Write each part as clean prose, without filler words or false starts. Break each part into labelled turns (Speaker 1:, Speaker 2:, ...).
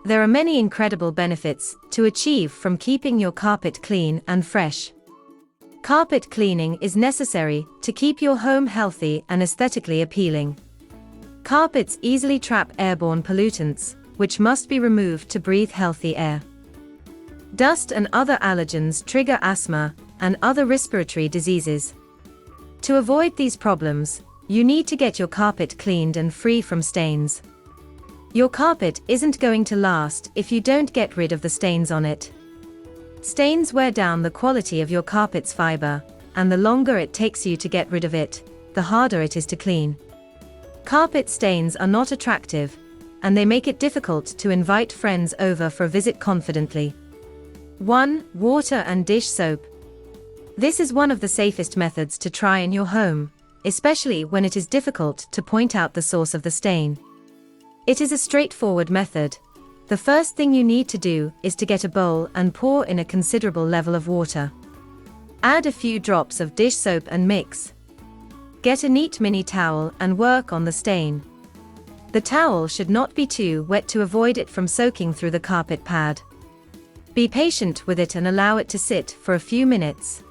Speaker 1: There are many incredible benefits to achieve from keeping your carpet clean and fresh. Carpet cleaning is necessary to keep your home healthy and aesthetically appealing. Carpets easily trap airborne pollutants, which must be removed to breathe healthy air. Dust and other allergens trigger asthma and other respiratory diseases. To avoid these problems, you need to get your carpet cleaned and free from stains. Your carpet isn't going to last if you don't get rid of the stains on it. Stains wear down the quality of your carpet's fiber, and the longer it takes you to get rid of it, the harder it is to clean. Carpet stains are not attractive, and they make it difficult to invite friends over for a visit confidently. 1. Water and dish soap. This is one of the safest methods to try in your home, especially when it is difficult to point out the source of the stain. It is a straightforward method. The first thing you need to do is to get a bowl and pour in a considerable level of water. Add a few drops of dish soap and mix. Get a neat mini towel and work on the stain. The towel should not be too wet to avoid it from soaking through the carpet pad. Be patient with it and allow it to sit for a few minutes.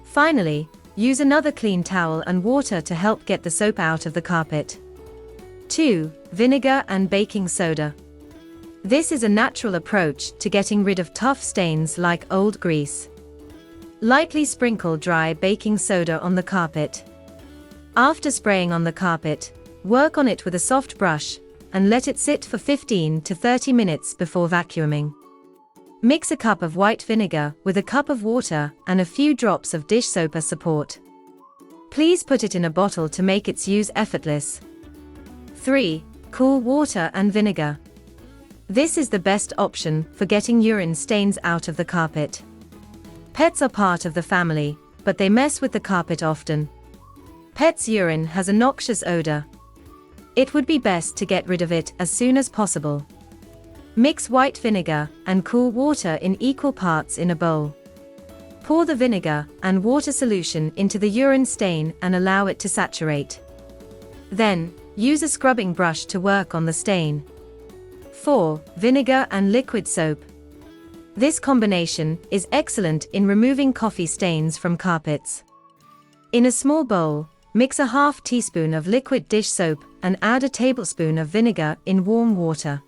Speaker 1: Finally, use another clean towel and water to help get the soap out of the carpet. 2. Vinegar and baking soda. This is a natural approach to getting rid of tough stains like old grease. Lightly sprinkle dry baking soda on the carpet. After spraying on the carpet, work on it with a soft brush, and let it sit for 15 to 30 minutes before vacuuming. Mix a cup of white vinegar with a cup of water and a few drops of dish soap as support. Please put it in a bottle to make its use effortless. 3. Cool water and vinegar. This is the best option for getting urine stains out of the carpet. Pets are part of the family, but they mess with the carpet often. Pets' urine has a noxious odor. It would be best to get rid of it as soon as possible. Mix white vinegar and cool water in equal parts in a bowl. Pour the vinegar and water solution into the urine stain and allow it to saturate. Then, use a scrubbing brush to work on the stain. 4. Vinegar and liquid soap. This combination is excellent in removing coffee stains from carpets. In a small bowl, mix a half teaspoon of liquid dish soap and add a tablespoon of vinegar in warm water.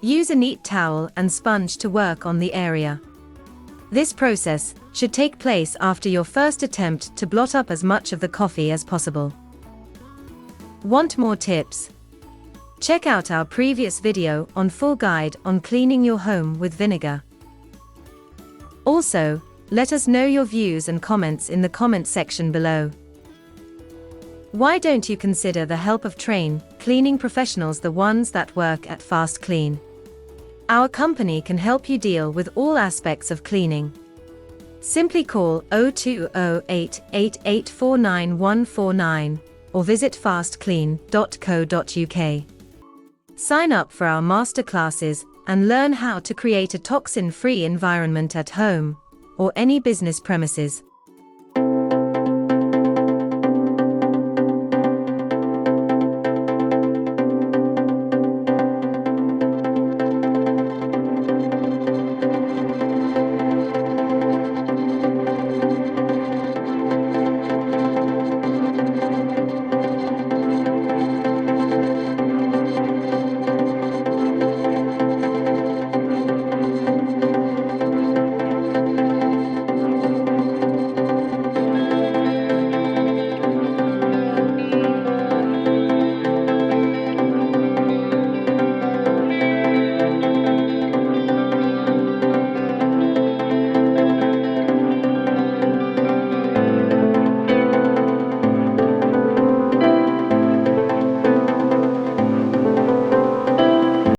Speaker 1: Use a neat towel and sponge to work on the area. This process should take place after your first attempt to blot up as much of the coffee as possible. Want more tips? Check out our previous video on full guide on cleaning your home with vinegar. Also, let us know your views and comments in the comment section below. Why don't you consider the help of trained cleaning professionals, the ones that work at FastKlean? Our company can help you deal with all aspects of cleaning. Simply call 0208 8849 149 or visit fastklean.co.uk. Sign up for our masterclasses and learn how to create a toxin-free environment at home or any business premises.